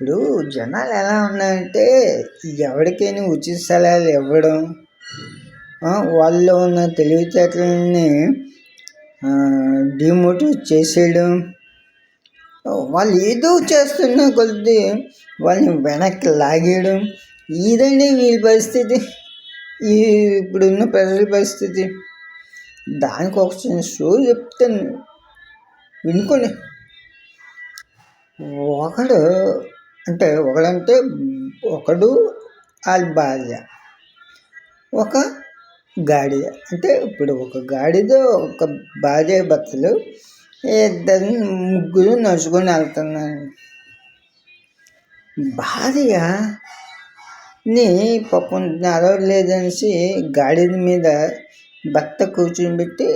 ఇప్పుడు జనాలు ఎలా ఉన్నారంటే ఎవరికైనా ఉచిత సలహాలు ఇవ్వడం, వాళ్ళలో ఉన్న తెలివితేటలని డిమోటివేట్ చేసేయడం, వాళ్ళు ఏదో చేస్తున్న కొద్ది వాళ్ళని వెనక్కి లాగేయడం, ఇదండి వీళ్ళ పరిస్థితి. ఇప్పుడున్న ప్రజల పరిస్థితి. దానికి ఒక చిన్న స్టోరీ చెప్తాను, వినుకోండి. ఒకడు వాళ్ళ భార్య, ఒక గాడిద. అంటే ఇప్పుడు ఒక గాడిద, ఒక భార్య భర్తలు ముగ్గురు నడుచుకొని వెళ్తున్నారు. భార్యని పాపం నడవలేదనేసి గాడిద మీద భర్త కూర్చోబెట్టి,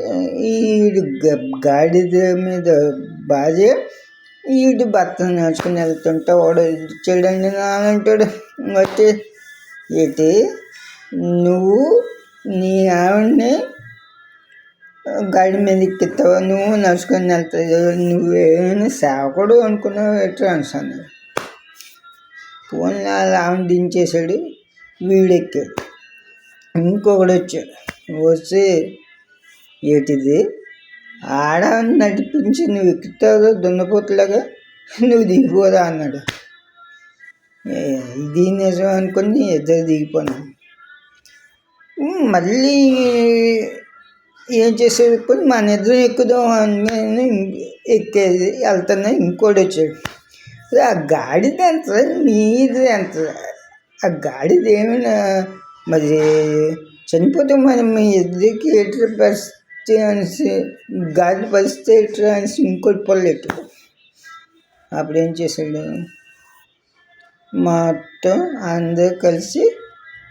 గాడిద మీద భార్య, భర్తను నడుచుకుని వెళ్తుంటే వాడు చేయడండి నానంటాడు. వచ్చి ఏంటి నువ్వు నీ ఆవిడని గాడి మీద ఎక్కిస్తావు, నువ్వు నడుచుకొని వెళ్తావు, నువ్వేమైనా సేవకుడు అనుకున్నావు ఎట్లా అన్నాను. ఫోన్ ఆవిడ దించేశాడు, వీడెక్కాడు. ఇంకొకడు వచ్చి ఏంటిది ఆడ నడిపించి నువ్వు ఎక్కుతావు దున్నపోతులాగా, నువ్వు దిగిపోదా అన్నాడు. ఇది నిజం అనుకుని ఇద్దరు దిగిపోయినాను. మళ్ళీ ఏం చేసేది, మన ఇద్దరం ఎక్కుదాం అని ఎక్కేది వెళ్తున్నా. ఇంకోటి వచ్చాడు, ఆ గాడిద ఎంత నీది ఎంత, ఆ గాడిద ఏమైనా మరి చనిపోతే మనం మీ ఇద్దరికి ఎట్లా పరిస్థితి అనేసి, గాడి పరిస్థితి ఎట్లా అనేసి ఇంకోటి పొల్లెట్టు. అప్పుడు ఏం చేశాడు, మొత్తం అందరూ కలిసి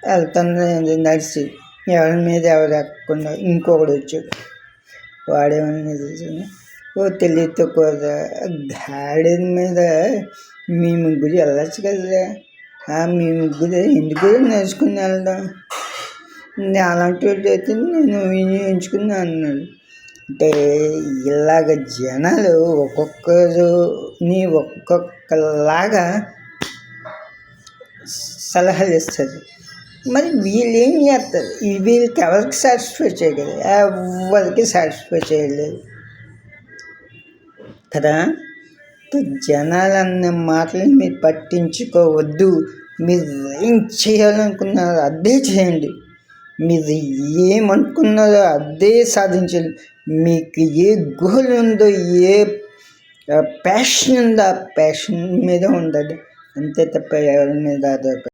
వెళ్తుంది నడిచి, ఎవరి మీద ఎవరు ఎక్కకుండా. ఇంకొకడు వచ్చాడు, వాడేమన్నా తెలియదు తక్కువ, గాడిద మీద మీ ముగ్గురు వెళ్ళచ్చు కదా, మీ ముగ్గురు ఎందుకు నేర్చుకుని వెళ్ళడం, అలాంటి అయితే నేను వినియోగించుకున్నా అన్నాడు. అంటే ఇలాగ జనాలు ఒక్కొక్కరిని ఒక్కొక్కలాగా సలహాలు ఇస్తారు. మరి వీళ్ళు ఏం చేస్తారు, వీళ్ళకి ఎవరికి సాటిస్ఫై చేయగలరు, ఎవరికి సాటిస్ఫై చేయలేదు కదా. జనాలన్న మాటలు మీరు పట్టించుకోవద్దు. మీరు ఏం చేయాలనుకున్నారో అదే చేయండి, మీరు ఏమనుకున్నారో అదే సాధించండి. మీకు ఏ గోల్ ఉందో, ఏ ప్యాషన్ ఉందో ఆ ప్యాషన్ మీద ఉండాలి, అంతే తప్ప ఎవరి మీద ఆధారపడి